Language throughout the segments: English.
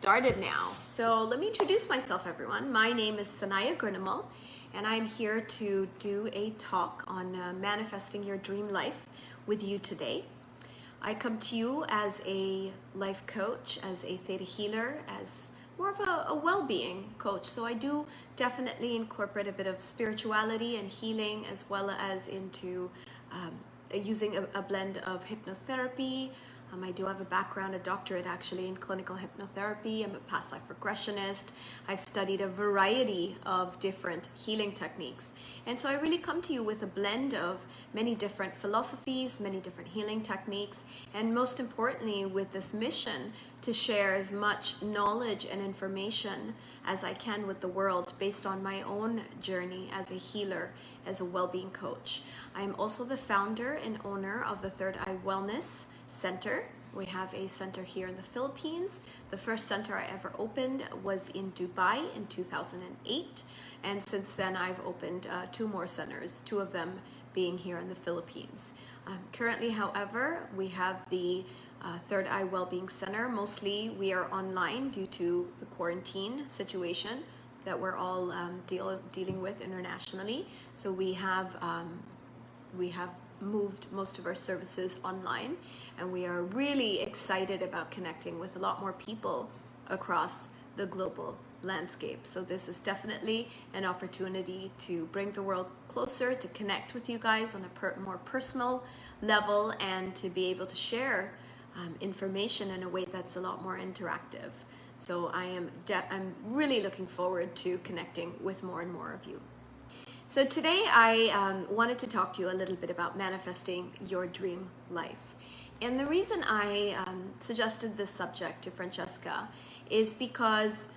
started now. So let me introduce myself, everyone. My name is Sanaya Gurnamal, and I'm here to do a talk on manifesting your dream life with you today. I come to you as a life coach, as a theta healer, as more of a well-being coach. So I do definitely incorporate a bit of spirituality and healing, as well as into using a blend of hypnotherapy. I do have a background, a doctorate actually in clinical hypnotherapy. I'm a past life regressionist. I've studied a variety of different healing techniques. And so I really come to you with a blend of many different philosophies, many different healing techniques, and most importantly with this mission to share as much knowledge and information as I can with the world based on my own journey as a healer, as a well-being coach. I am also the founder and owner of the Third Eye Wellness Center. We have a center here in the Philippines. The first center I ever opened was in Dubai in 2008, and since then I've opened two more centers, two of them being here in the Philippines. Currently, however, we have the Third Eye Wellbeing Center. Mostly we are online due to the quarantine situation that we're all dealing with internationally. So we have moved most of our services online, and we are really excited about connecting with a lot more people across the global landscape. So this is definitely an opportunity to bring the world closer, to connect with you guys on a more personal level, and to be able to share information in a way that's a lot more interactive. So I'm really looking forward to connecting with more and more of you. So today I wanted to talk to you a little bit about manifesting your dream life. And the reason I suggested this subject to Francesca is because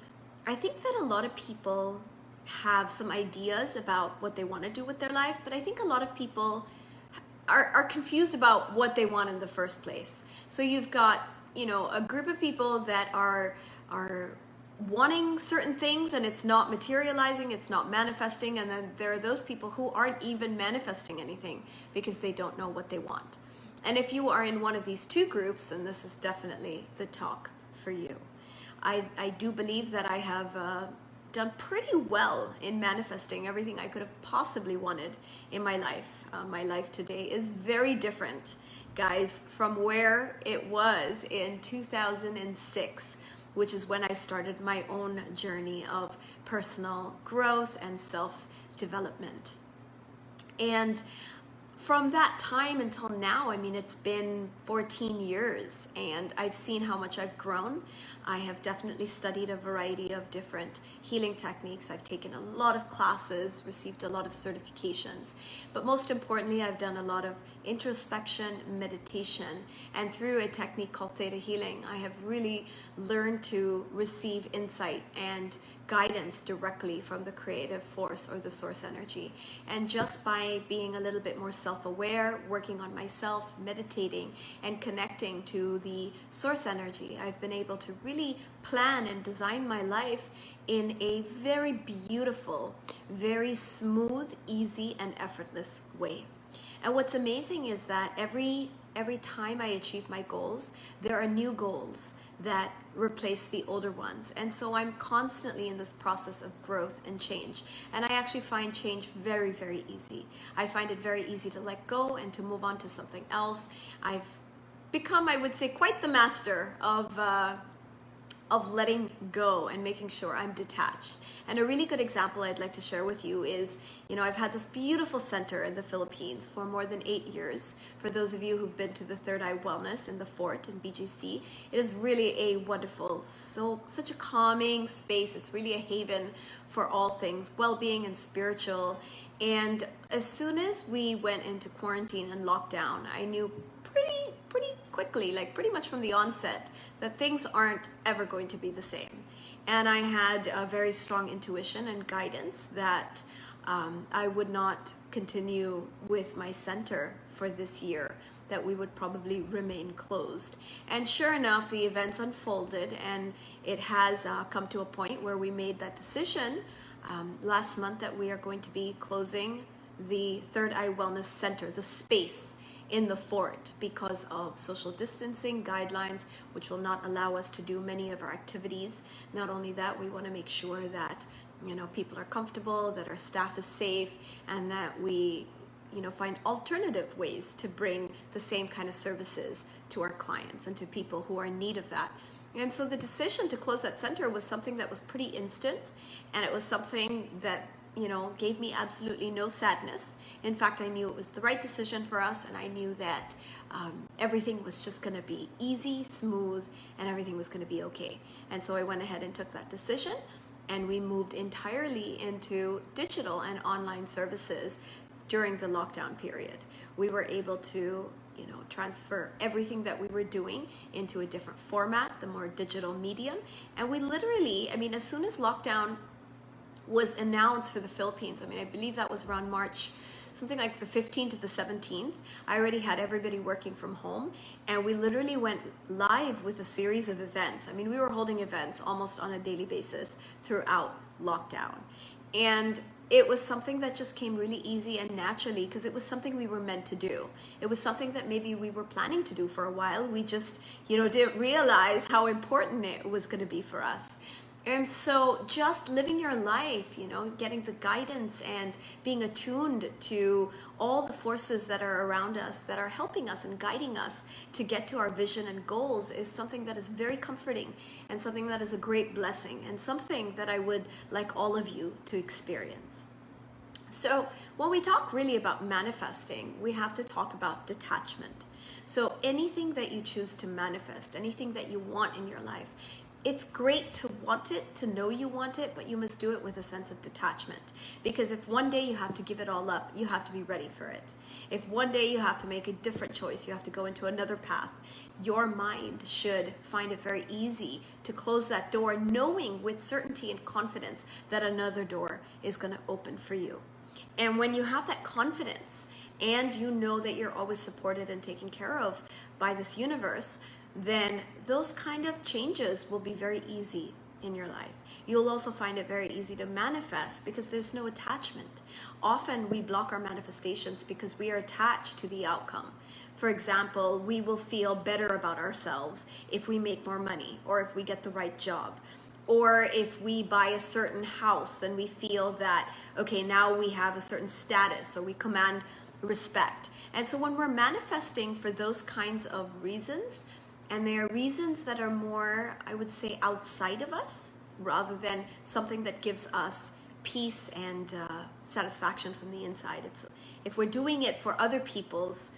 I think that a lot of people have some ideas about what they want to do with their life, but I think a lot of people are confused about what they want in the first place. So you've got, a group of people that are wanting certain things and it's not materializing, it's not manifesting, and then there are those people who aren't even manifesting anything because they don't know what they want. And if you are in one of these two groups, then this is definitely the talk for you. I do believe that I have done pretty well in manifesting everything I could have possibly wanted in my life. My life today is very different, guys, from where it was in 2006, which is when I started my own journey of personal growth and self-development. And from that time until now, it's been 14 years, and I've seen how much I've grown. I have definitely studied a variety of different healing techniques. I've taken a lot of classes, received a lot of certifications, but most importantly, I've done a lot of introspection, meditation, and through a technique called theta healing, I have really learned to receive insight and guidance directly from the creative force or the source energy. And just by being a little bit more self-aware, working on myself, meditating, and connecting to the source energy, I've been able to really plan and design my life in a very beautiful, very smooth, easy, and effortless way. And what's amazing is that every time I achieve my goals, there are new goals that replace the older ones. And so I'm constantly in this process of growth and change. And I actually find change very, very easy. I find it very easy to let go and to move on to something else. I've become, I would say, quite the master of letting go and making sure I'm detached. And a really good example I'd like to share with you is, I've had this beautiful center in the Philippines for more than 8 years. For those of you who've been to the Third Eye Wellness in the Fort in BGC, it is really a wonderful, such a calming space. It's really a haven for all things well-being and spiritual. And as soon as we went into quarantine and lockdown, I knew pretty quickly, like pretty much from the onset, that things aren't ever going to be the same. And I had a very strong intuition and guidance that I would not continue with my center for this year, that we would probably remain closed. And sure enough, the events unfolded, and it has come to a point where we made that decision last month that we are going to be closing the Third Eye Wellness Center, the space in the fort because of social distancing guidelines, which will not allow us to do many of our activities. Not only that, we want to make sure that people are comfortable, that our staff is safe, and that we find alternative ways to bring the same kind of services to our clients and to people who are in need of that. And so the decision to close that center was something that was pretty instant, and it was something that gave me absolutely no sadness. In fact, I knew it was the right decision for us, and I knew that everything was just going to be easy, smooth, and everything was going to be okay. And so I went ahead and took that decision, and we moved entirely into digital and online services during the lockdown period. We were able to transfer everything that we were doing into a different format, the more digital medium. And we literally, as soon as lockdown was announced for the Philippines, I believe that was around March, something like the 15th to the 17th, I already had everybody working from home, and we literally went live with a series of events. We were holding events almost on a daily basis throughout lockdown. And it was something that just came really easy and naturally because it was something we were meant to do. It was something that maybe we were planning to do for a while. We just, didn't realize how important it was going to be for us. And so just living your life, getting the guidance and being attuned to all the forces that are around us, that are helping us and guiding us to get to our vision and goals is something that is very comforting and something that is a great blessing and something that I would like all of you to experience. So when we talk really about manifesting, we have to talk about detachment. So anything that you choose to manifest, anything that you want in your life, it's great to want it, to know you want it, but you must do it with a sense of detachment. Because if one day you have to give it all up, you have to be ready for it. If one day you have to make a different choice, you have to go into another path, your mind should find it very easy to close that door, knowing with certainty and confidence that another door is going to open for you. And when you have that confidence and you know that you're always supported and taken care of by this universe, then those kind of changes will be very easy in your life. You'll also find it very easy to manifest because there's no attachment. Often we block our manifestations because we are attached to the outcome. For example, we will feel better about ourselves if we make more money or if we get the right job. Or if we buy a certain house, then we feel that, okay, now we have a certain status or we command respect. And so when we're manifesting for those kinds of reasons, and they are reasons that are more, I would say, outside of us, rather than something that gives us peace and satisfaction from the inside. If we're doing it for other people's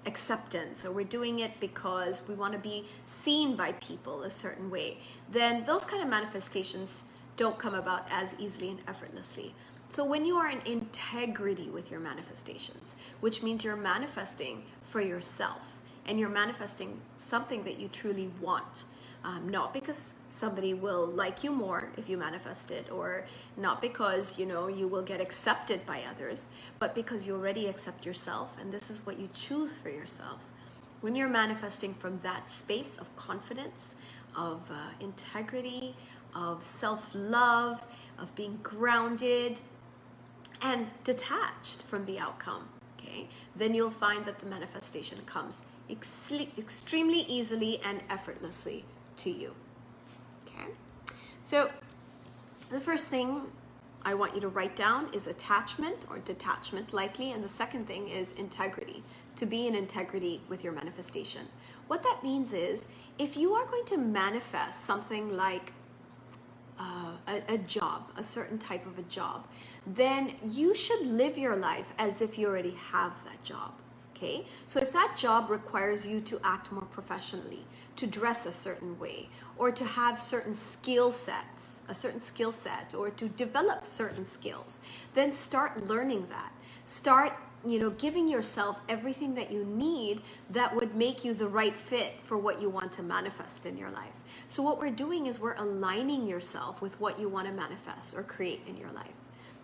acceptance, or we're doing it because we want to be seen by people a certain way, then those kind of manifestations don't come about as easily and effortlessly. So when you are in integrity with your manifestations, which means you're manifesting for yourself, and you're manifesting something that you truly want, not because somebody will like you more if you manifest it, or not because you will get accepted by others, but because you already accept yourself and this is what you choose for yourself. When you're manifesting from that space of confidence, of integrity, of self-love, of being grounded and detached from the outcome, okay, then you'll find that the manifestation comes extremely easily and effortlessly to you. Okay, so the first thing I want you to write down is attachment or detachment, likely, and the second thing is integrity, to be in integrity with your manifestation. What that means is if you are going to manifest something like a job, a certain type of a job, then you should live your life as if you already have that job. Okay, so if that job requires you to act more professionally, to dress a certain way, or to have certain skill sets, a certain skill set, or to develop certain skills, then start learning that. Start, giving yourself everything that you need that would make you the right fit for what you want to manifest in your life. So what we're doing is we're aligning yourself with what you want to manifest or create in your life.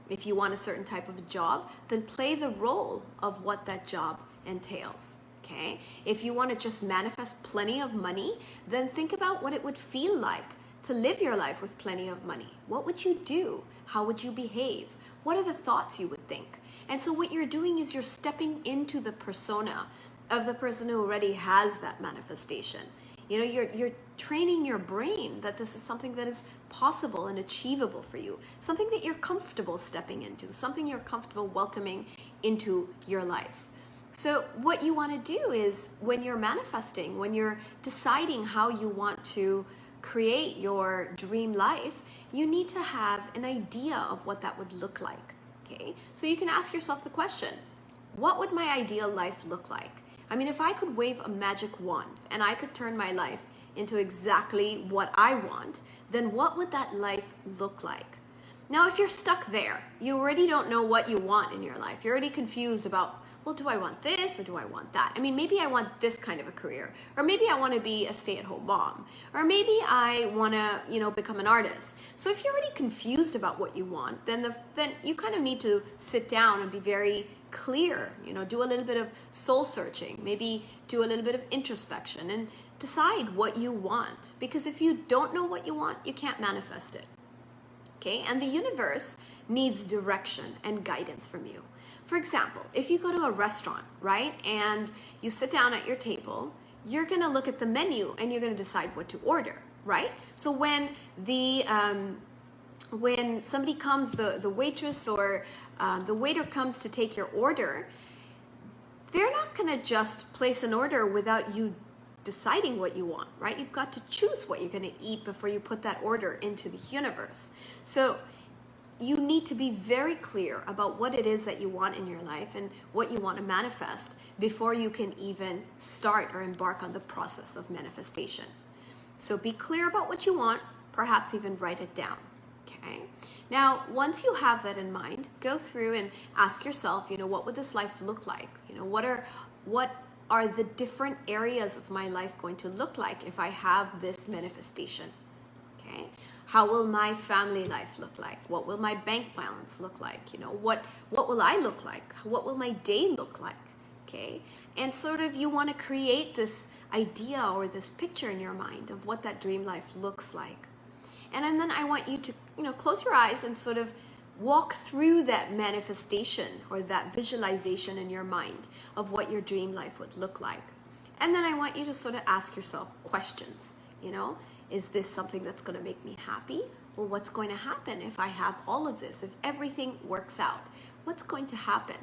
If you want a certain type of job, then play the role of what that job entails. Okay, if you want to just manifest plenty of money, then think about what it would feel like to live your life with plenty of money? What would you do? How would you behave? What are the thoughts you would think? And so what you're doing is you're stepping into the persona of the person who already has that manifestation. You know, you're training your brain that this is something that is possible and achievable for you, something that you're comfortable stepping into, something you're comfortable welcoming into your life. So what you want to do is when you're manifesting, when you're deciding how you want to create your dream life, you need to have an idea of what that would look like. Okay, so you can ask yourself the question, what would my ideal life look like? I mean, if I could wave a magic wand and I could turn my life into exactly what I want, then what would that life look like? Now, if you're stuck there, you already don't know what you want in your life. You're already confused about, well, do I want this or do I want that? I mean, maybe I want this kind of a career, or maybe I want to be a stay-at-home mom, or maybe I want to, become an artist. So if you're already confused about what you want, then you kind of need to sit down and be very clear, do a little bit of soul searching, maybe do a little bit of introspection and decide what you want. Because if you don't know what you want, you can't manifest it. Okay? And the universe needs direction and guidance from you. For example, if you go to a restaurant, right, and you sit down at your table, you're going to look at the menu and you're going to decide what to order, right? So when somebody comes, the waitress or the waiter comes to take your order, they're not going to just place an order without you deciding what you want, right? You've got to choose what you're going to eat before you put that order into the universe. So you need to be very clear about what it is that you want in your life and what you want to manifest before you can even start or embark on the process of manifestation. So be clear about what you want, perhaps even write it down. Okay. Now, once you have that in mind, go through and ask yourself, what would this life look like? What are the different areas of my life going to look like if I have this manifestation? Okay. How will my family life look like? What will my bank balance look like? What will I look like? What will my day look like? Okay. And sort of you want to create this idea or this picture in your mind of what that dream life looks like. And then I want you to, close your eyes and sort of walk through that manifestation or that visualization in your mind of what your dream life would look like. And then I want you to sort of ask yourself questions, is this something that's going to make me happy? Well, what's going to happen if I have all of this? If everything works out, what's going to happen?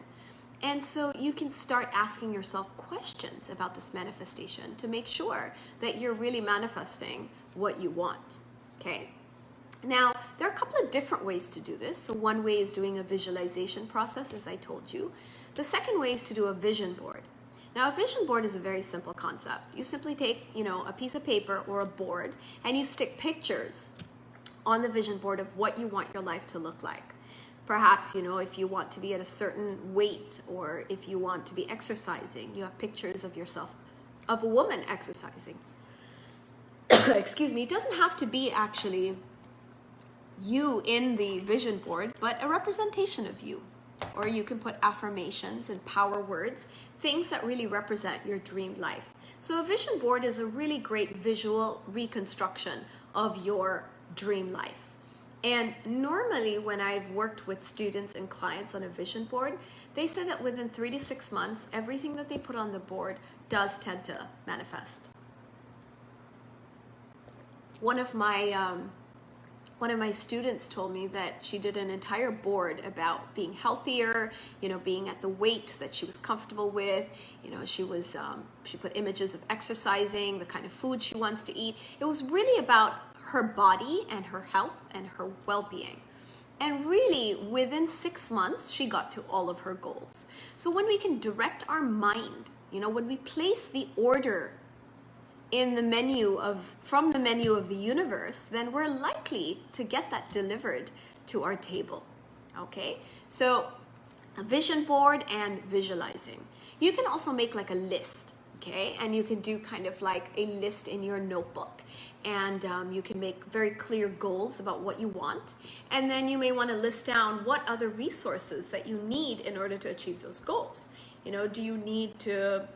And so you can start asking yourself questions about this manifestation to make sure that you're really manifesting what you want. Okay. Now, there are a couple of different ways to do this. So one way is doing a visualization process, as I told you. The second way is to do a vision board. Now, a vision board is a very simple concept. You simply take, a piece of paper or a board and you stick pictures on the vision board of what you want your life to look like. Perhaps, if you want to be at a certain weight or if you want to be exercising, you have pictures of yourself, of a woman exercising. Excuse me, it doesn't have to be actually you in the vision board, but a representation of you. Or you can put affirmations and power words, things that really represent your dream life. So a vision board is a really great visual reconstruction of your dream life. And normally when I've worked with students and clients on a vision board, they say that within 3 to 6 months, everything that they put on the board does tend to manifest. One of my students told me that she did an entire board about being healthier, being at the weight that she was comfortable with. She put images of exercising, the kind of food she wants to eat. It was really about her body and her health and her well-being. And really, within 6 months, she got to all of her goals. So when we can direct our mind, when we place the order in the from the menu of the universe, then we're likely to get that delivered to our table. Okay, so a vision board and visualizing. You can also make like a list, okay, and you can do kind of like a list in your notebook, and you can make very clear goals about what you want, and then you may want to list down what other resources that you need in order to achieve those goals. Do you need to,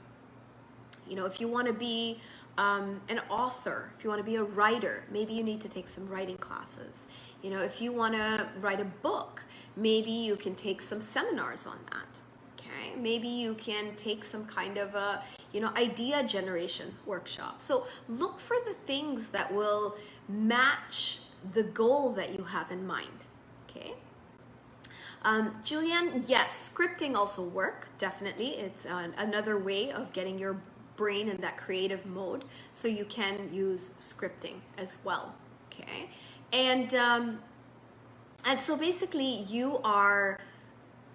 if you want to be an author, if you want to be a writer, maybe you need to take some writing classes. You know, if you want to write a book, maybe you can take some seminars on that. Okay, maybe you can take some kind of a, you know, idea generation workshop. So look for the things that will match the goal that you have in mind. Okay. Julianne, yes, scripting also work, definitely. It's another way of getting your brain in that creative mode, so you can use scripting as well. Okay, and so basically you are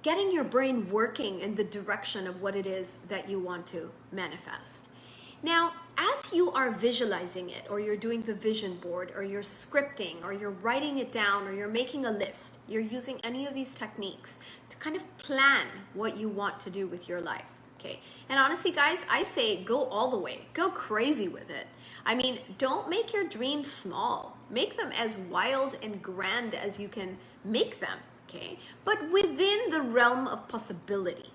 getting your brain working in the direction of what it is that you want to manifest. Now, as you are visualizing it, or you're doing the vision board, or you're scripting, or you're writing it down, or you're making a list, you're using any of these techniques to kind of plan what you want to do with your life. Okay. And honestly, guys, I say go all the way, go crazy with it. I mean, don't make your dreams small. Make them as wild and grand as you can make them. Okay. But within the realm of possibility.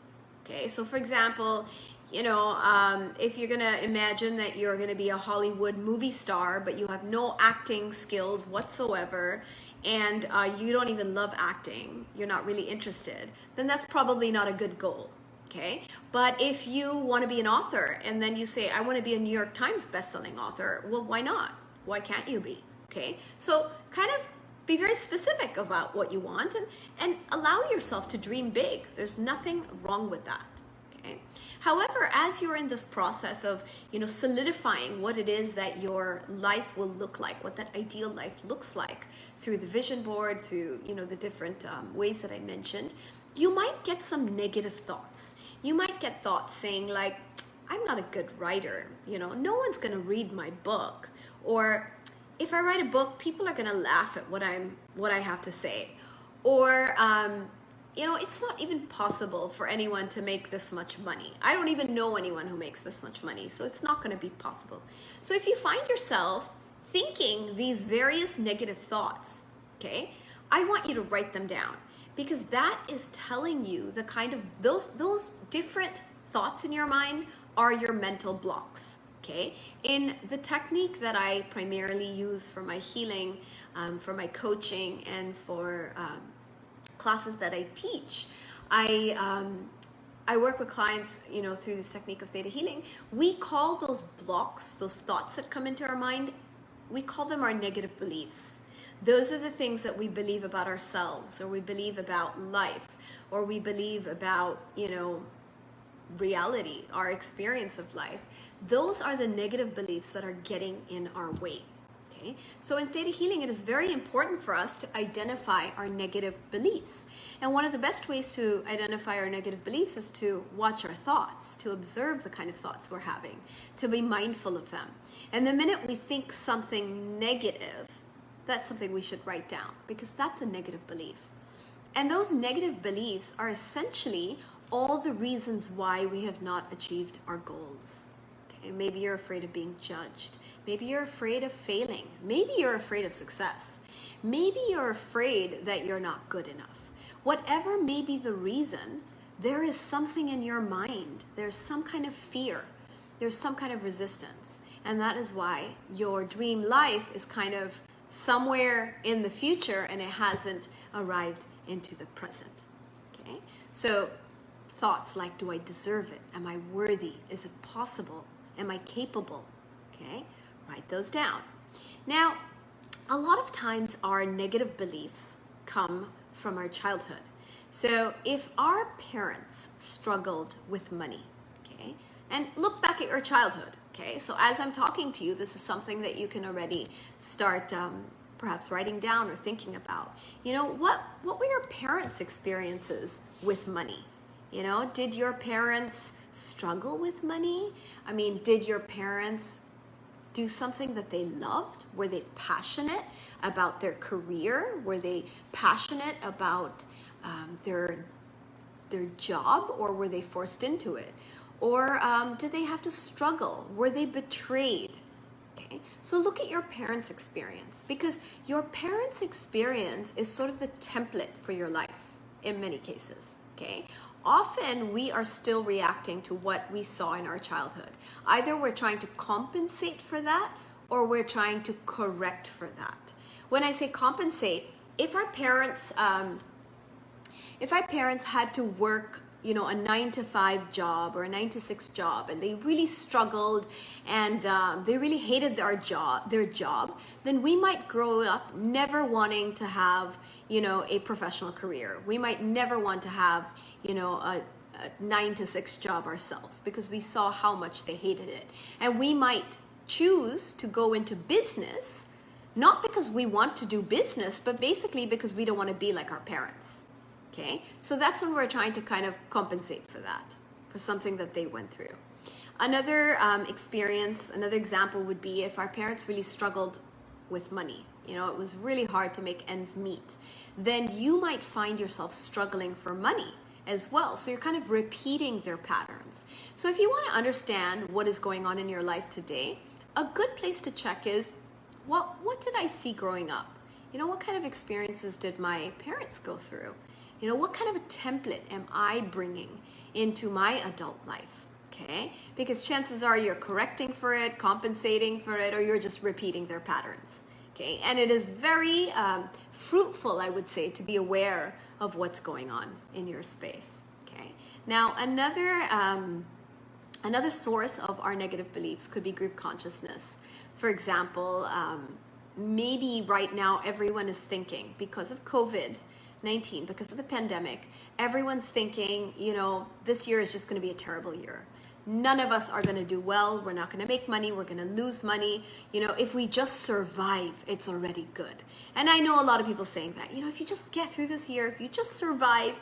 Okay. So for example, you know, if you're going to imagine that you're going to be a Hollywood movie star, but you have no acting skills whatsoever, and you don't even love acting, you're not really interested, then that's probably not a good goal. Okay, but if you want to be an author and then you say, I want to be a New York Times bestselling author, well, why not? Why can't you be? Okay, so kind of be very specific about what you want, and allow yourself to dream big. There's nothing wrong with that. Okay. However, as you're in this process of, you know, solidifying what it is that your life will look like, what that ideal life looks like through the vision board, through, you know, the different ways that I mentioned, you might get some negative thoughts. You might get thoughts saying like, I'm not a good writer, you know, no one's going to read my book, or if I write a book, people are going to laugh at what I have to say, or you know, it's not even possible for anyone to make this much money. I don't even know anyone who makes this much money, so it's not going to be possible. So if you find yourself thinking these various negative thoughts, okay, I want you to write them down, because that is telling you the kind of those different thoughts in your mind are your mental blocks. Okay, in the technique that I primarily use for my healing, for my coaching, and for classes that I teach, I work with clients, you know, through this technique of theta healing. We call those blocks, those thoughts that come into our mind, we call them our negative beliefs. Those are the things that we believe about ourselves, or we believe about life, or we believe about, you know, reality, our experience of life. Those are the negative beliefs that are getting in our way. Okay? So in theta healing, it is very important for us to identify our negative beliefs. And one of the best ways to identify our negative beliefs is to watch our thoughts, to observe the kind of thoughts we're having, to be mindful of them. And the minute we think something negative, that's something we should write down, because that's a negative belief. And those negative beliefs are essentially all the reasons why we have not achieved our goals. Okay? Maybe you're afraid of being judged. Maybe you're afraid of failing. Maybe you're afraid of success. Maybe you're afraid that you're not good enough. Whatever may be the reason, there is something in your mind. There's some kind of fear. There's some kind of resistance. And that is why your dream life is kind of somewhere in the future, and it hasn't arrived into the present. Okay? So thoughts like, do I deserve it? Am I worthy? Is it possible? Am I capable? Okay? Write those down. Now, a lot of times our negative beliefs come from our childhood. So if our parents struggled with money, okay, and look back at your childhood, okay, so as I'm talking to you, this is something that you can already start perhaps writing down or thinking about. You know, what were your parents' experiences with money? You know, did your parents struggle with money? I mean, did your parents do something that they loved? Were they passionate about their career? Were they passionate about their job, or were they forced into it? Or did they have to struggle? Were they betrayed? Okay, so look at your parents' experience, because your parents' experience is sort of the template for your life in many cases. Okay, often we are still reacting to what we saw in our childhood. Either we're trying to compensate for that or we're trying to correct for that. When I say compensate, if our parents had to work, a 9-to-5 job or a 9-to-6 job, and they really struggled and they really hated their job, then we might grow up never wanting to have, a professional career. We might never want to have, a 9-to-6 job ourselves because we saw how much they hated it. And we might choose to go into business, not because we want to do business, but basically because we don't want to be like our parents. Okay, so that's when we're trying to kind of compensate for that, for something that they went through. Another another example would be if our parents really struggled with money. It was really hard to make ends meet. Then you might find yourself struggling for money as well. So you're kind of repeating their patterns. So if you want to understand what is going on in your life today, a good place to check is, what did I see growing up? What kind of experiences did my parents go through? What kind of a template am I bringing into my adult life? Okay, because chances are you're correcting for it, compensating for it, or you're just repeating their patterns. Okay, and it is very fruitful, I would say, to be aware of what's going on in your space. Okay, now another source of our negative beliefs could be group consciousness. For example, maybe right now everyone is thinking, because of COVID-19, because of the pandemic, everyone's thinking, this year is just going to be a terrible year. None of us are going to do well. We're not going to make money. We're going to lose money. If we just survive, it's already good. And I know a lot of people saying that, if you just get through this year, if you just survive,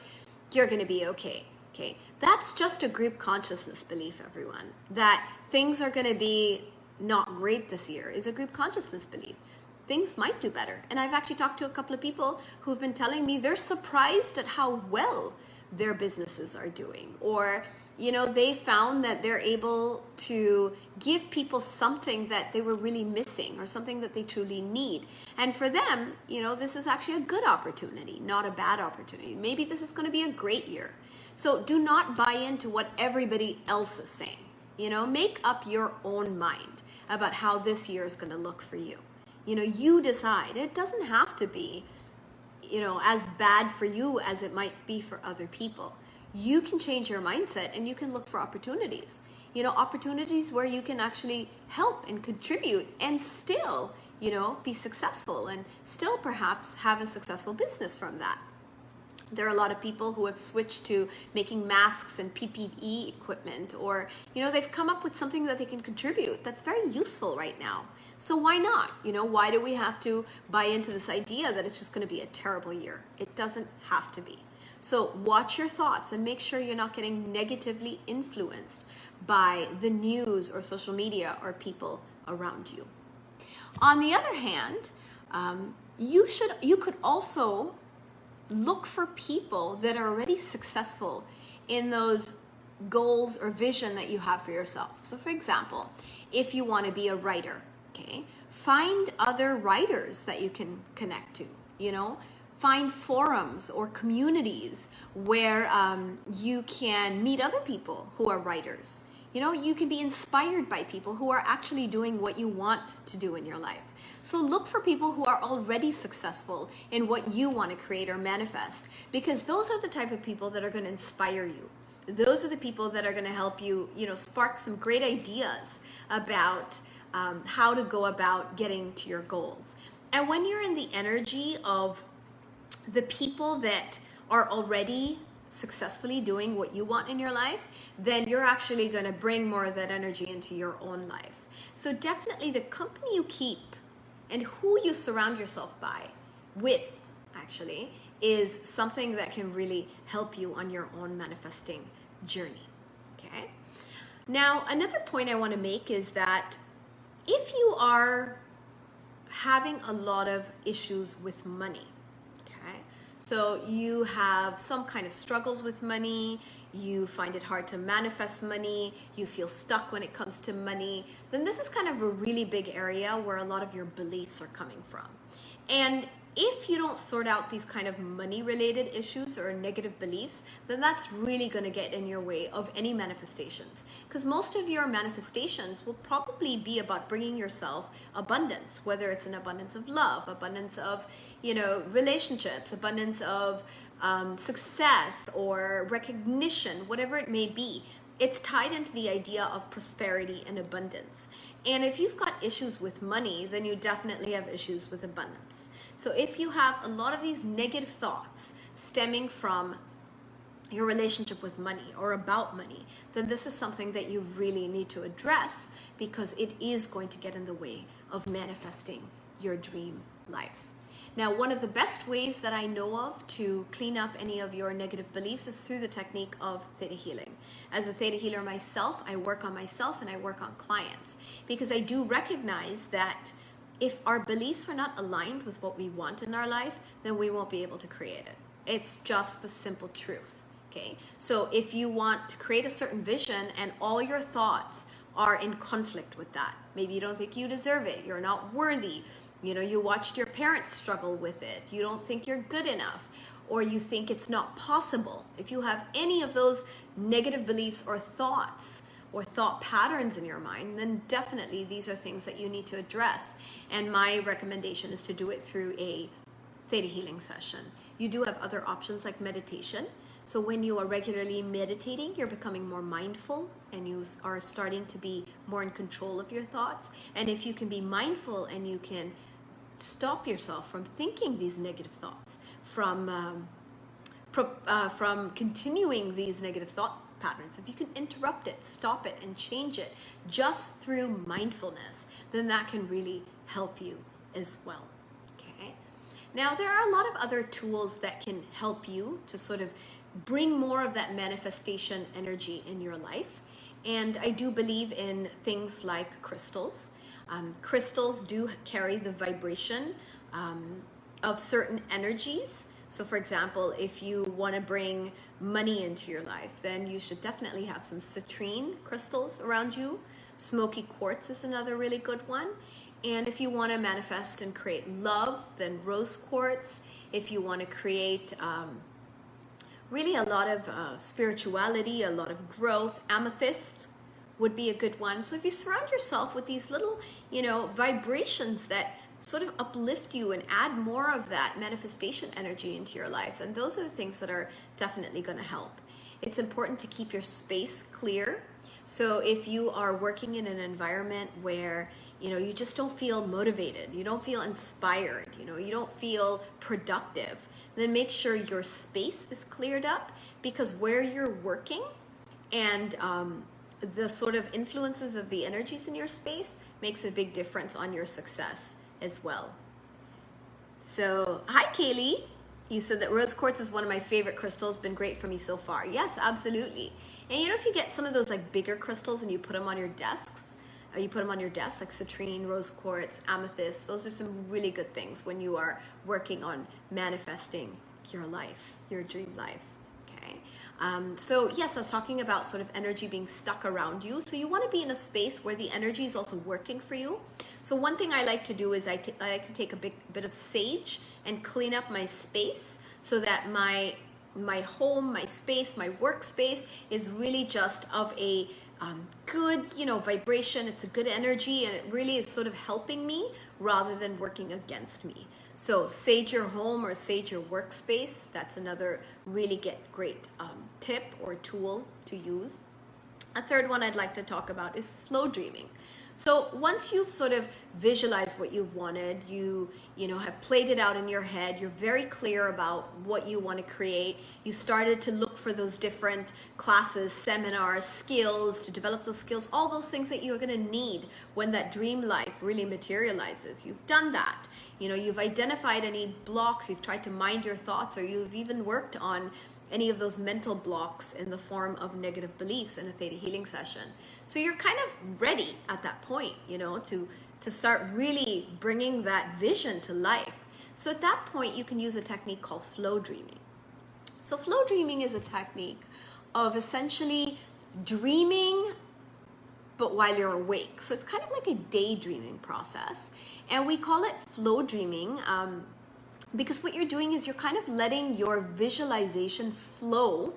you're going to be okay. Okay. That's just a group consciousness belief, everyone. That things are going to be not great this year is a group consciousness belief. Things might do better. And I've actually talked to a couple of people who've been telling me they're surprised at how well their businesses are doing. Or, they found that they're able to give people something that they were really missing or something that they truly need. And for them, this is actually a good opportunity, not a bad opportunity. Maybe this is going to be a great year. So do not buy into what everybody else is saying. Make up your own mind about how this year is going to look for you. You decide. It doesn't have to be, as bad for you as it might be for other people. You can change your mindset and you can look for opportunities. Opportunities where you can actually help and contribute and still, be successful and still perhaps have a successful business from that. There are a lot of people who have switched to making masks and PPE equipment, or, they've come up with something that they can contribute that's very useful right now. So why not? Why do we have to buy into this idea that it's just going to be a terrible year? It doesn't have to be. So watch your thoughts and make sure you're not getting negatively influenced by the news or social media or people around you. On the other hand, you could also look for people that are already successful in those goals or vision that you have for yourself. So for example, if you want to be a writer, okay, find other writers that you can connect to, find forums or communities where you can meet other people who are writers. You can be inspired by people who are actually doing what you want to do in your life. So look for people who are already successful in what you want to create or manifest, because those are the type of people that are going to inspire you. Those are the people that are going to help you, spark some great ideas about how to go about getting to your goals. And when you're in the energy of the people that are already successfully doing what you want in your life, then you're actually going to bring more of that energy into your own life. So definitely the company you keep and who you surround yourself with actually is something that can really help you on your own manifesting journey. Okay. Now, another point I want to make is that if you are having a lot of issues with money, so you have some kind of struggles with money, you find it hard to manifest money, you feel stuck when it comes to money, then this is kind of a really big area where a lot of your beliefs are coming from. And if you don't sort out these kind of money related issues or negative beliefs, then that's really going to get in your way of any manifestations, because most of your manifestations will probably be about bringing yourself abundance, whether it's an abundance of love, abundance of, you know, relationships, abundance of success or recognition, whatever it may be. It's tied into the idea of prosperity and abundance. And if you've got issues with money, then you definitely have issues with abundance. So if you have a lot of these negative thoughts stemming from your relationship with money or about money, then this is something that you really need to address, because it is going to get in the way of manifesting your dream life. Now, one of the best ways that I know of to clean up any of your negative beliefs is through the technique of theta healing. As a theta healer myself, I work on myself and I work on clients, because I do recognize that if our beliefs are not aligned with what we want in our life, then we won't be able to create it. It's just the simple truth. Okay, so if you want to create a certain vision and all your thoughts are in conflict with that, maybe you don't think you deserve it, you're not worthy, you know, you watched your parents struggle with it, you don't think you're good enough, or you think it's not possible. If you have any of those negative beliefs or thoughts or thought patterns in your mind, then definitely these are things that you need to address. And my recommendation is to do it through a theta healing session. You do have other options like meditation. So when you are regularly meditating, you're becoming more mindful and you are starting to be more in control of your thoughts. And if you can be mindful and you can stop yourself from thinking these negative thoughts, from continuing these negative thought patterns, if you can interrupt it, stop it, and change it just through mindfulness, then that can really help you as well. Okay. Now, there are a lot of other tools that can help you to sort of bring more of that manifestation energy in your life. And I do believe in things like crystals. Crystals do carry the vibration of certain energies. So for example, if you want to bring money into your life, then you should definitely have some citrine crystals around you. Smoky quartz is another really good one. And if you want to manifest and create love, then rose quartz. If you want to create really a lot of spirituality, a lot of growth, amethyst would be a good one. So if you surround yourself with these little, vibrations that sort of uplift you and add more of that manifestation energy into your life, and those are the things that are definitely going to help. It's important to keep your space clear. So if you are working in an environment where, you just don't feel motivated, you don't feel inspired, you don't feel productive, then make sure your space is cleared up, because where you're working and the sort of influences of the energies in your space makes a big difference on your success as well. So, hi Kaylee. You said that rose quartz is one of my favorite crystals, been great for me so far. Yes, absolutely. And if you get some of those like bigger crystals and you put them on your desks, like citrine, rose quartz, amethyst, those are some really good things when you are working on manifesting your life, your dream life. Okay. So yes, I was talking about sort of energy being stuck around you. So you want to be in a space where the energy is also working for you. So one thing I like to do is I like to take a bit of sage and clean up my space so that my home, my space, my workspace is really just of a good, vibration. It's a good energy, and it really is sort of helping me rather than working against me. So sage your home or sage your workspace. That's another really great tip or tool to use. A third one I'd like to talk about is flow dreaming. So once you've sort of visualized what you've wanted, you have played it out in your head, you're very clear about what you want to create, you started to look for those different classes, seminars, skills, to develop those skills, all those things that you're going to need when that dream life really materializes. You've done that. You've identified any blocks, you've tried to mind your thoughts, or you've even worked on any of those mental blocks in the form of negative beliefs in a theta healing session. So you're kind of ready at that point, to start really bringing that vision to life. So at that point, you can use a technique called flow dreaming. So flow dreaming is a technique of essentially dreaming, but while you're awake. So it's kind of like a daydreaming process. And we call it flow dreaming Because what you're doing is you're kind of letting your visualization flow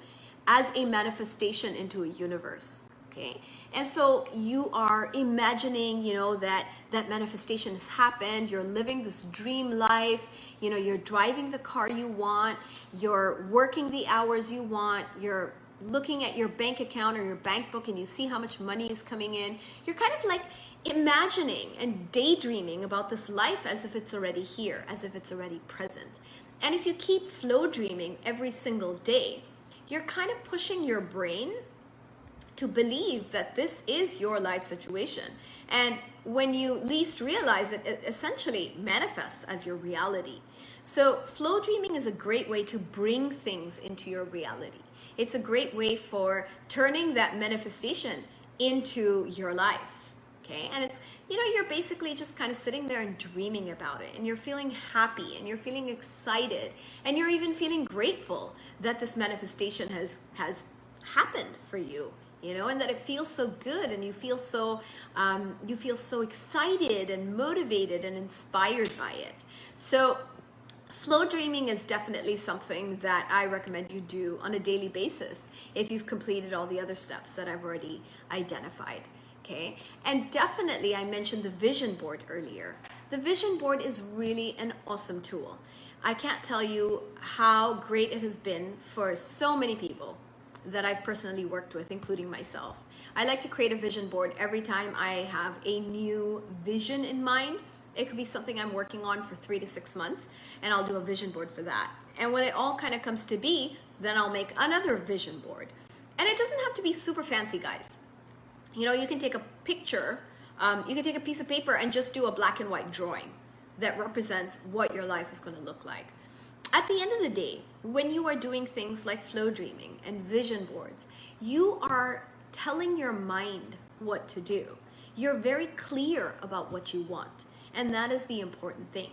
as a manifestation into a universe. Okay, and so you are imagining, that manifestation has happened. You're living this dream life. You're driving the car you want. You're working the hours you want. You're looking at your bank account or your bank book and you see how much money is coming in. You're kind of like imagining and daydreaming about this life as if it's already here, as if it's already present. And if you keep flow dreaming every single day, you're kind of pushing your brain to believe that this is your life situation. And when you least realize it, it essentially manifests as your reality. So flow dreaming is a great way to bring things into your reality. It's a great way for turning that manifestation into your life. Okay, and it's, you're basically just kind of sitting there and dreaming about it, and you're feeling happy and you're feeling excited and you're even feeling grateful that this manifestation has happened for you. And that it feels so good, and you feel so excited and motivated and inspired by it. So flow dreaming is definitely something that I recommend you do on a daily basis if you've completed all the other steps that I've already identified. Okay, and definitely I mentioned the vision board earlier. The vision board is really an awesome tool. I can't tell you how great it has been for so many people that I've personally worked with, including myself. I like to create a vision board every time I have a new vision in mind. It could be something I'm working on for 3 to 6 months, and I'll do a vision board for that. And when it all kind of comes to be, then I'll make another vision board. And it doesn't have to be super fancy, guys. You can take a picture, you can take a piece of paper and just do a black and white drawing that represents what your life is going to look like. At the end of the day, when you are doing things like flow dreaming and vision boards, you are telling your mind what to do. You're very clear about what you want, and that is the important thing.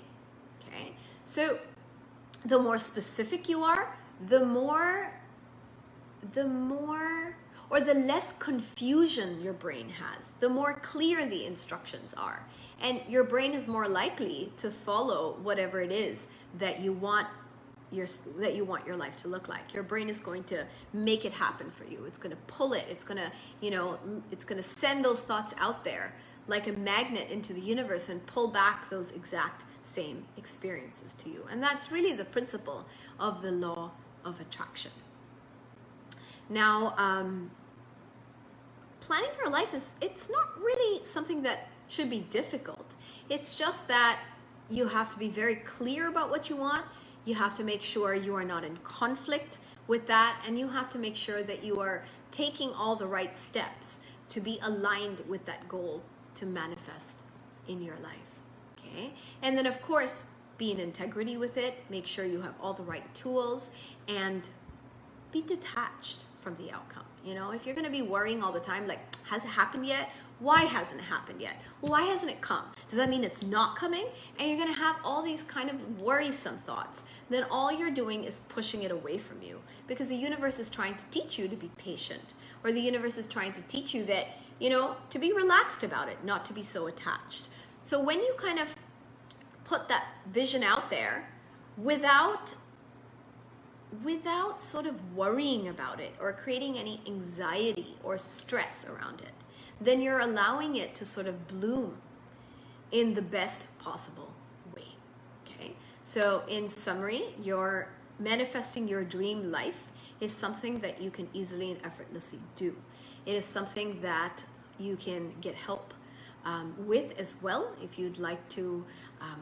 Okay? So the more specific you are, the less confusion your brain has, the more clear the instructions are. And your brain is more likely to follow whatever it is that you want your life to look like. Your brain is going to make it happen for you. It's going to pull it. It's going to send those thoughts out there like a magnet into the universe and pull back those exact same experiences to you. And that's really the principle of the law of attraction. Now, planning your life it's not really something that should be difficult. It's just that you have to be very clear about what you want. You have to make sure you are not in conflict with that, and you have to make sure that you are taking all the right steps to be aligned with that goal to manifest in your life. Okay? And then of course, be in integrity with it. Make sure you have all the right tools and be detached from the outcome. If you're going to be worrying all the time, like, has it happened yet? Why hasn't it happened yet? Well, why hasn't it come? Does that mean it's not coming? And you're going to have all these kind of worrisome thoughts. Then all you're doing is pushing it away from you, because the universe is trying to teach you to be patient, or the universe is trying to teach you that, to be relaxed about it, not to be so attached. So when you kind of put that vision out there without sort of worrying about it or creating any anxiety or stress around it, then you're allowing it to sort of bloom in the best possible way. Okay? So in summary, you're manifesting your dream life is something that you can easily and effortlessly do. It is something that you can get help with as well. If you'd like to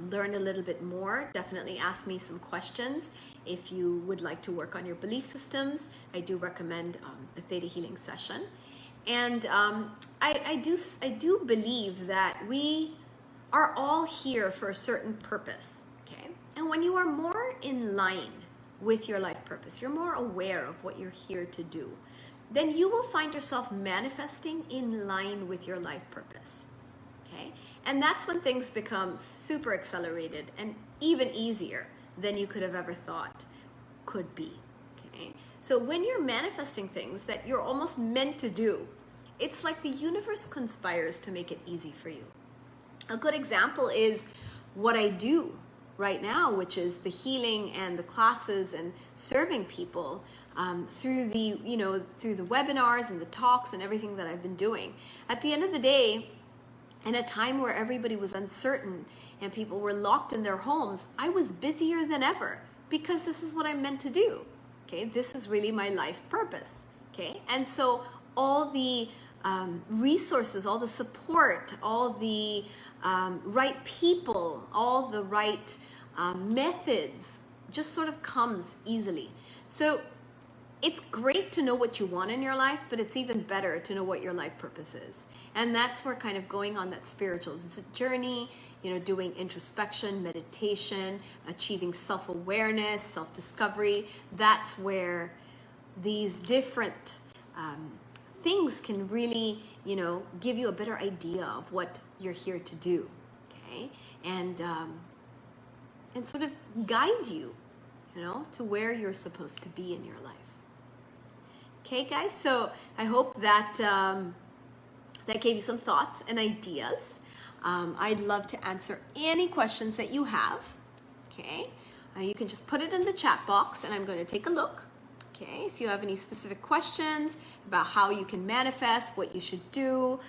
learn a little bit more, definitely ask me some questions. If you would like to work on your belief systems, I do recommend a theta healing session. And I do believe that we are all here for a certain purpose. Okay? And when you are more in line with your life purpose, you're more aware of what you're here to do, then you will find yourself manifesting in line with your life purpose. Okay? And that's when things become super accelerated and even easier than you could have ever thought could be. Okay? So when you're manifesting things that you're almost meant to do, it's like the universe conspires to make it easy for you. A good example is what I do right now, which is the healing and the classes and serving people through the, through the webinars and the talks and everything that I've been doing. At the end of the day, in a time where everybody was uncertain and people were locked in their homes, I was busier than ever because this is what I'm meant to do. Okay, this is really my life purpose. Okay, and so all the resources, all the support, all the right people, all the right methods just sort of comes easily. So it's great to know what you want in your life, but it's even better to know what your life purpose is. And that's where kind of going on that spiritual journey, doing introspection, meditation, achieving self-awareness, self-discovery. That's where these different things can really, give you a better idea of what you're here to do, okay? And sort of guide you, to where you're supposed to be in your life. Okay, guys, so I hope that that gave you some thoughts and ideas. I'd love to answer any questions that you have, okay? You can just put it in the chat box and I'm going to take a look. Okay, if you have any specific questions about how you can manifest, what you should do,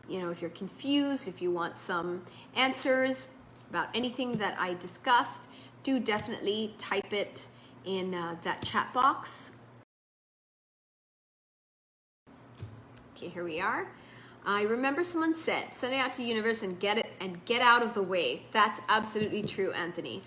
if you're confused, if you want some answers about anything that I discussed, do definitely type it in that chat box. Okay, here we are. I remember someone said, send it out to the universe and get it and get out of the way. That's absolutely true, Anthony.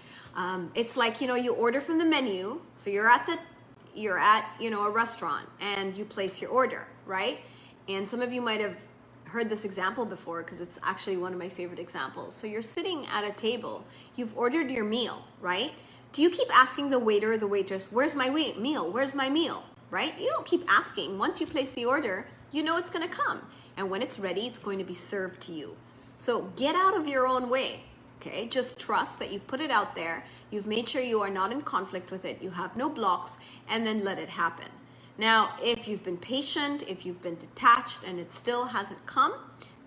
It's like, you order from the menu, so you're at a restaurant and you place your order, right? And some of you might have heard this example before because it's actually one of my favorite examples. So you're sitting at a table, you've ordered your meal, right? Do you keep asking the waiter or the waitress, where's my meal? Where's my meal? Right? You don't keep asking. Once you place the order, you know it's going to come. And when it's ready, it's going to be served to you. So get out of your own way. Okay, just trust that you've put it out there, you've made sure you are not in conflict with it, you have no blocks, and then let it happen. Now, if you've been patient, if you've been detached and it still hasn't come,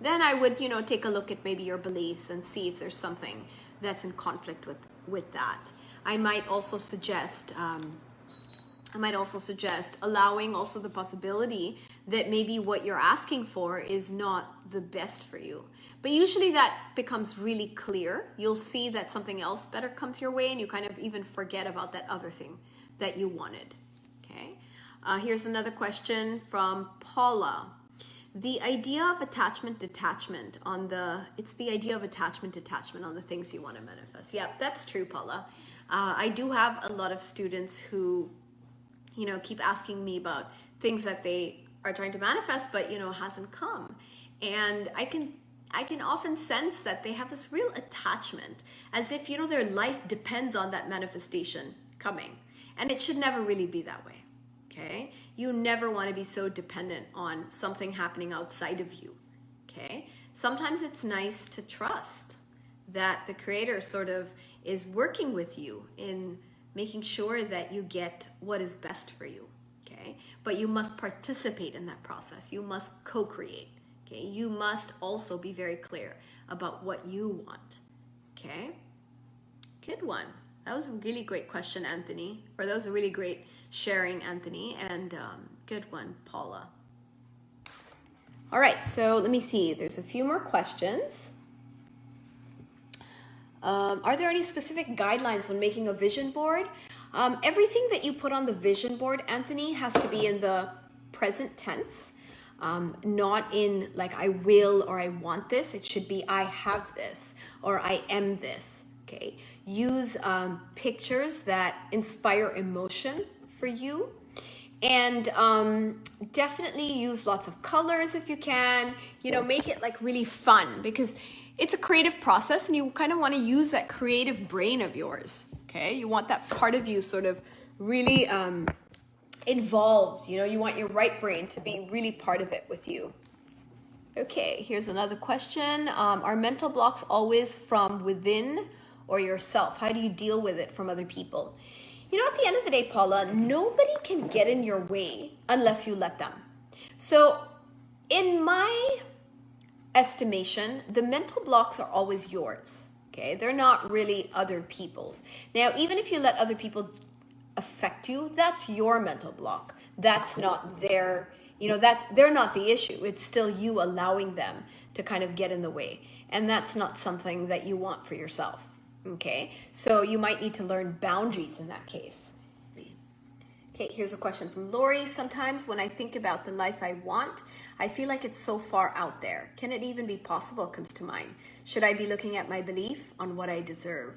then I would, take a look at maybe your beliefs and see if there's something that's in conflict with that. I might also suggest allowing also the possibility that maybe what you're asking for is not the best for you. But usually that becomes really clear. You'll see that something else better comes your way and you kind of even forget about that other thing that you wanted. Okay. Here's another question from Paula. The idea of attachment detachment on the things you want to manifest. Yeah, that's true, Paula. I do have a lot of students who keep asking me about things that they are trying to manifest, but hasn't come. And I can often sense that they have this real attachment, as if their life depends on that manifestation coming. And it should never really be that way. Okay? You never want to be so dependent on something happening outside of you. Okay? Sometimes it's nice to trust that the Creator sort of is working with you in making sure that you get what is best for you, okay? But you must participate in that process. You must co-create, okay? You must also be very clear about what you want, okay? Good one. That was a really great question, Anthony. Or that was a really great sharing, Anthony. And good one, Paula. All right, so let me see. There's a few more questions. Are there any specific guidelines when making a vision board? Everything that you put on the vision board, Anthony, has to be in the present tense, not in like I will or I want this. It should be I have this or I am this. Okay. Use pictures that inspire emotion for you. And definitely use lots of colors if you can. Make it like really fun because it's a creative process and you kind of want to use that creative brain of yours, okay? You want that part of you sort of really involved, you want your right brain to be really part of it with you. Okay, here's another question. Are mental blocks always from within or yourself? How do you deal with it from other people? At the end of the day, Paula, nobody can get in your way unless you let them. So in my estimation, the mental blocks are always yours, Okay, they're not really other people's. Now, even if you let other people affect you, that's your mental block. That's not their, they're not the issue. It's still you allowing them to kind of get in the way. And that's not something that you want for yourself. Okay, so you might need to learn boundaries in that case. Okay, here's a question from Lori. Sometimes when I think about the life I want, I feel like it's so far out there. Can it even be possible? Comes to mind. Should I be looking at my belief on what I deserve?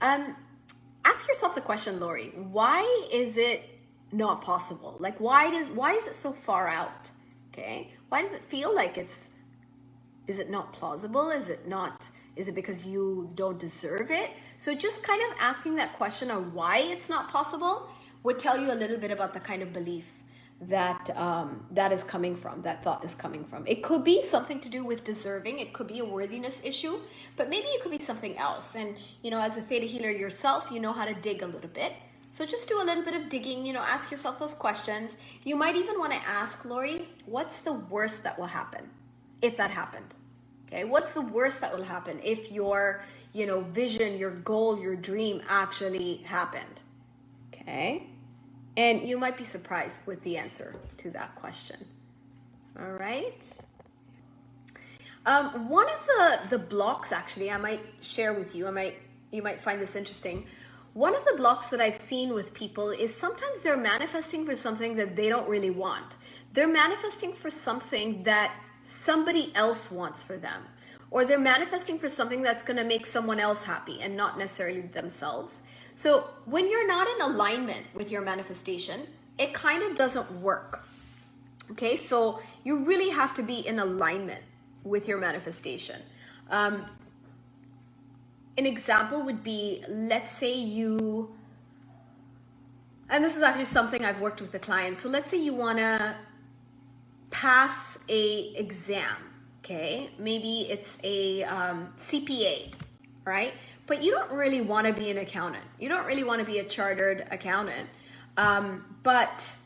Ask yourself the question, Lori. Why is it not possible? Like, why is it so far out? Okay, why does it feel like is it not plausible? Is it because you don't deserve it? So just kind of asking that question of why it's not possible would tell you a little bit about the kind of belief that that is coming from, that thought is coming from. It could be something to do with deserving. It could be a worthiness issue, but maybe it could be something else. And, as a theta healer yourself, you know how to dig a little bit. So just do a little bit of digging, ask yourself those questions. You might even want to ask, Lori, what's the worst that will happen if that happened? Okay, what's the worst that will happen if your, vision, your goal, your dream actually happened? Okay. And you might be surprised with the answer to that question. All right. One of the blocks, actually, I might share with you. You might find this interesting. One of the blocks that I've seen with people is sometimes they're manifesting for something that they don't really want. They're manifesting for something that somebody else wants for them, or they're manifesting for something that's going to make someone else happy and not necessarily themselves. So when you're not in alignment with your manifestation, it kind of doesn't work. Okay, so you really have to be in alignment with your manifestation. An example would be, let's say and this is actually something I've worked with the client. So let's say you want to pass a exam. Okay, maybe it's a CPA, right? But you don't really want to be an accountant. You don't really want to be a chartered accountant, but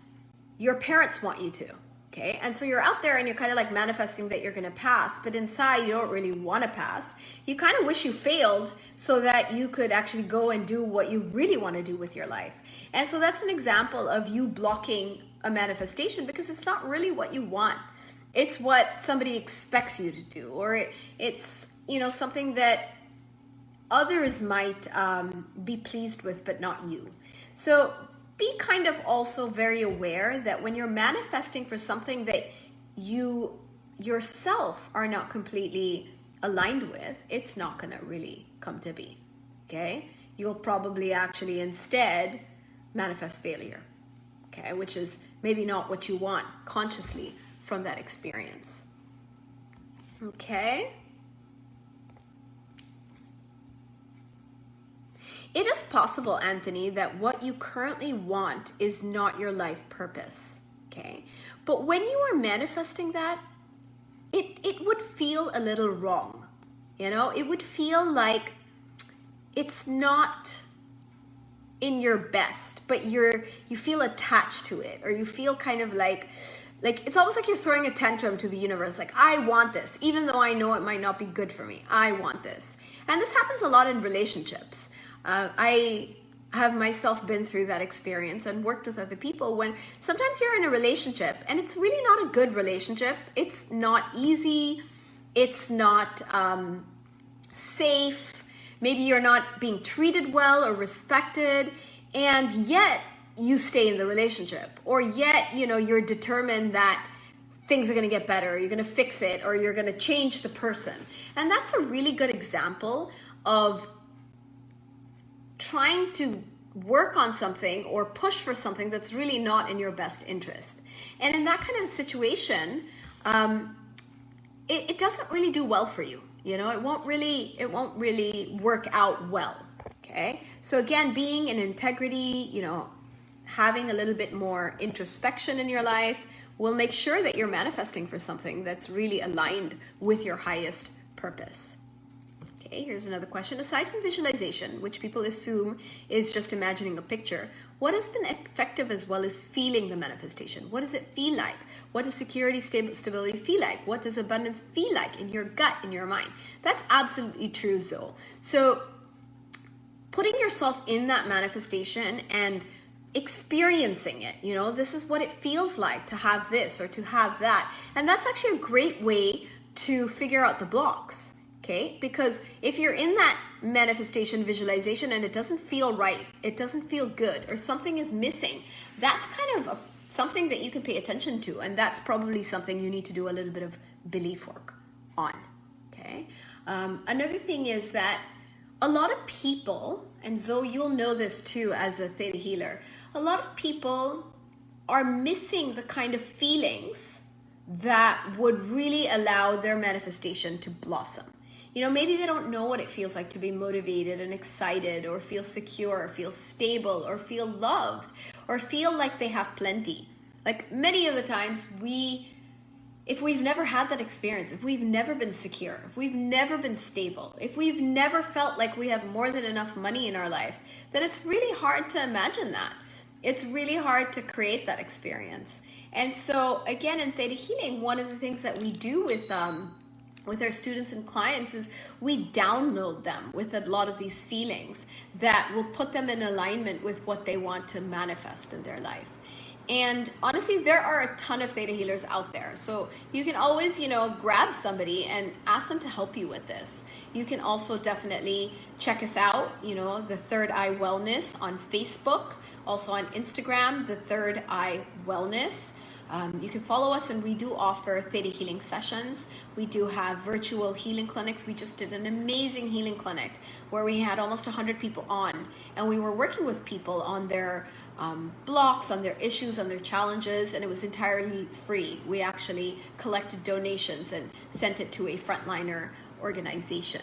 your parents want you to, okay? And so you're out there and you're kind of like manifesting that you're going to pass, but inside you don't really want to pass. You kind of wish you failed so that you could actually go and do what you really want to do with your life. And so that's an example of you blocking a manifestation because it's not really what you want. It's what somebody expects you to do, or it's, something that others might be pleased with, but not you. So be kind of also very aware that when you're manifesting for something that you yourself are not completely aligned with, it's not going to really come to be. Okay? You'll probably actually instead manifest failure. Okay? Which is maybe not what you want consciously from that experience. Okay? It is possible, Anthony, that what you currently want is not your life purpose, okay? But when you are manifesting that, it would feel a little wrong, It would feel like it's not in your best, but you feel attached to it, or you feel kind of like it's almost like you're throwing a tantrum to the universe, like, I want this, even though I know it might not be good for me. I want this. And this happens a lot in relationships. I have myself been through that experience and worked with other people when sometimes you're in a relationship and it's really not a good relationship. It's not easy. It's not safe. Maybe you're not being treated well or respected, and yet you stay in the relationship, or yet, you're determined that things are going to get better, or you're going to fix it, or you're going to change the person. And that's a really good example of trying to work on something or push for something that's really not in your best interest. And in that kind of situation, it doesn't really do well for you. It won't really work out well. Okay. So again, being in integrity, having a little bit more introspection in your life will make sure that you're manifesting for something that's really aligned with your highest purpose. Okay, here's another question. Aside from visualization, which people assume is just imagining a picture, What has been effective as well is feeling the manifestation. What does it feel like? What does security, stability feel like? What does abundance feel like in your gut, in your mind? That's absolutely true, Zoe. So putting yourself in that manifestation and experiencing it, you know, this is what it feels like to have this or to have that. And that's actually a great way to figure out the blocks, okay? Because if you're in that manifestation visualization and it doesn't feel right, it doesn't feel good, or something is missing, that's kind of something that you can pay attention to. And that's probably something you need to do a little bit of belief work on, okay? Another thing is that a lot of people, and Zoe, you'll know this too as a theta healer, a lot of people are missing the kind of feelings that would really allow their manifestation to blossom. You know, maybe they don't know what it feels like to be motivated and excited, or feel secure, or feel stable, or feel loved, or feel like they have plenty. Like many of the times if we've never had that experience, if we've never been secure, if we've never been stable, if we've never felt like we have more than enough money in our life, then it's really hard to imagine that. It's really hard to create that experience. And so again, in theta healing, one of the things that we do with our students and clients is we download them with a lot of these feelings that will put them in alignment with what they want to manifest in their life. And honestly, there are a ton of theta healers out there. So you can always, you know, grab somebody and ask them to help you with this. You can also definitely check us out, you know, the Third Eye Wellness on Facebook, also on Instagram, the Third Eye Wellness. You can follow us, and we do offer theta healing sessions. We do have virtual healing clinics. We just did an amazing healing clinic where we had almost 100 people on, and we were working with people on their blocks, on their issues, on their challenges, and it was entirely free. We actually collected donations and sent it to a frontliner organization.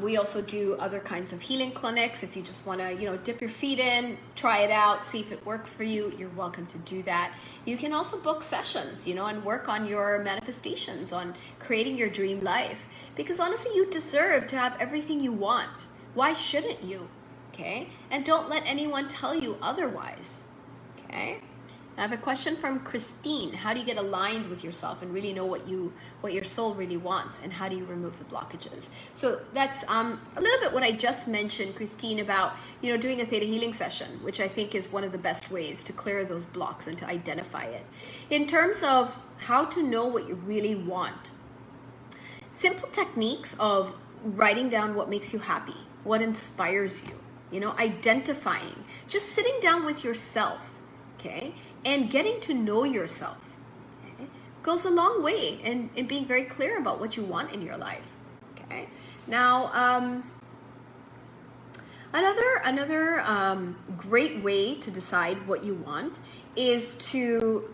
We also do other kinds of healing clinics. If you just want to, you know, dip your feet in, try it out, see if it works for you, you're welcome to do that. You can also book sessions, you know, and work on your manifestations, on creating your dream life. Because honestly, you deserve to have everything you want. Why shouldn't you? Okay? And don't let anyone tell you otherwise. Okay? I have a question from Christine. How do you get aligned with yourself and really know what your soul really wants, and how do you remove the blockages? So that's a little bit what I just mentioned, Christine, about, you know, doing a theta healing session, which I think is one of the best ways to clear those blocks and to identify it. In terms of how to know what you really want, simple techniques of writing down what makes you happy, what inspires you, you know, identifying, just sitting down with yourself, okay, and getting to know yourself, okay, goes a long way in being very clear about what you want in your life, okay. Now, another great way to decide what you want is to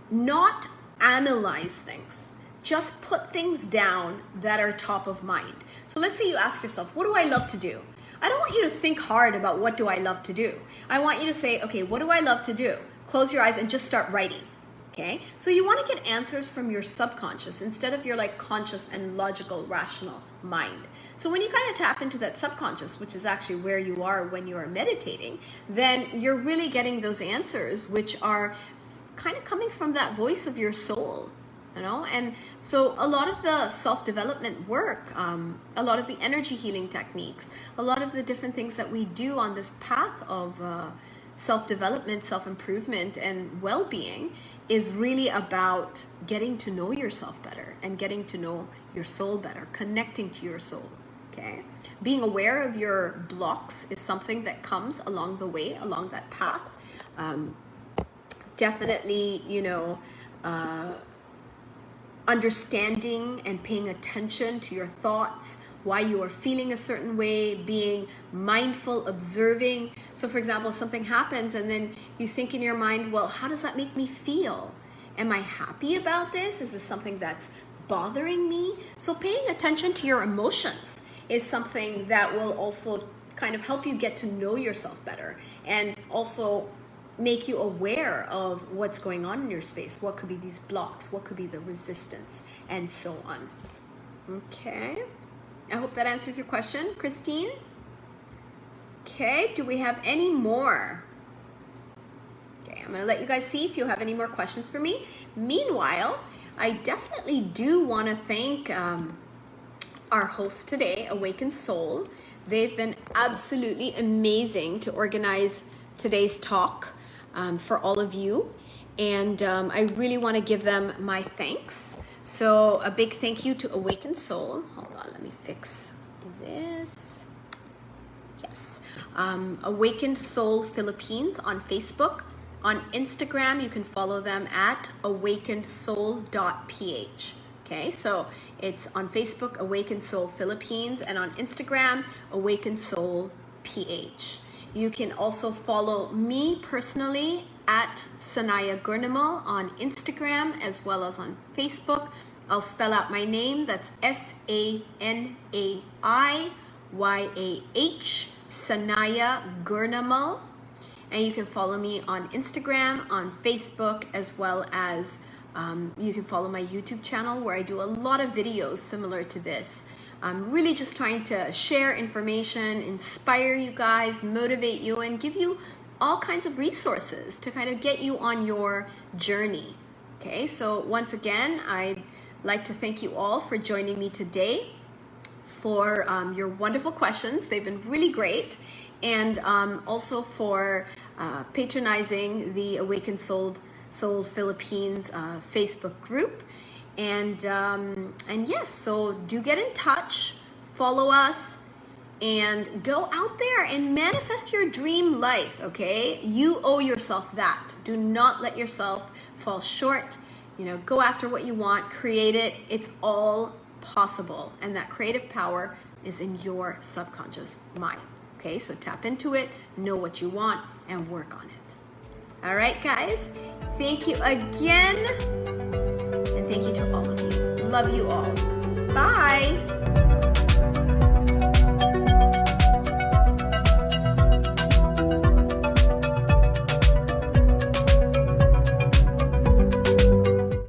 not analyze things. Just put things down that are top of mind. So let's say you ask yourself, what do I love to do? I don't want you to think hard about what do I love to do. I want you to say, okay, what do I love to do? Close your eyes and just start writing, okay? So you want to get answers from your subconscious instead of your like conscious and logical, rational mind. So when you kind of tap into that subconscious, which is actually where you are when you are meditating, then you're really getting those answers, which are kind of coming from that voice of your soul. You know, and so a lot of the self-development work, a lot of the energy healing techniques, a lot of the different things that we do on this path of self-development, self-improvement, and well-being is really about getting to know yourself better and getting to know your soul better, connecting to your soul, okay? Being aware of your blocks is something that comes along the way, along that path. Definitely, you know, understanding and paying attention to your thoughts, why you are feeling a certain way, being mindful, observing. So for example, if something happens and then you think in your mind, well, how does that make me feel? Am I happy about this? Is this something that's bothering me? So paying attention to your emotions is something that will also kind of help you get to know yourself better, and also make you aware of what's going on in your space. What could be these blocks? What could be the resistance? And so on. Okay. I hope that answers your question, Christine. Okay. Do we have any more? I'm gonna let you guys see if you have any more questions for me. Meanwhile, I definitely do want to thank our host today, Awakened Soul. They've been absolutely amazing to organize today's talk for all of you. And I really want to give them my thanks. So a big thank you to Awakened Soul. Hold on, let me fix this. Yes. Awakened Soul Philippines on Facebook. On Instagram, you can follow them at awakenedsoul.ph. Okay, so it's on Facebook, Awakened Soul Philippines, and on Instagram, Awakened Soul PH. You can also follow me personally at Sanaya Gurnamal on Instagram as well as on Facebook. I'll spell out my name. That's SANAIYAH, Sanaya Gurnamal. And you can follow me on Instagram, on Facebook, as well as you can follow my YouTube channel where I do a lot of videos similar to this. I'm really just trying to share information, inspire you guys, motivate you, and give you all kinds of resources to kind of get you on your journey. Okay, so once again, I'd like to thank you all for joining me today, for your wonderful questions. They've been really great. And also for patronizing the Awakened Soul Philippines Facebook group. And yes, so do get in touch, follow us, and go out there and manifest your dream life, okay? You owe yourself that. Do not let yourself fall short. You know, go after what you want, create it. It's all possible. And that creative power is in your subconscious mind, okay? So tap into it, know what you want, and work on it. All right, guys, thank you again. And thank you to all of you. Love you all. Bye.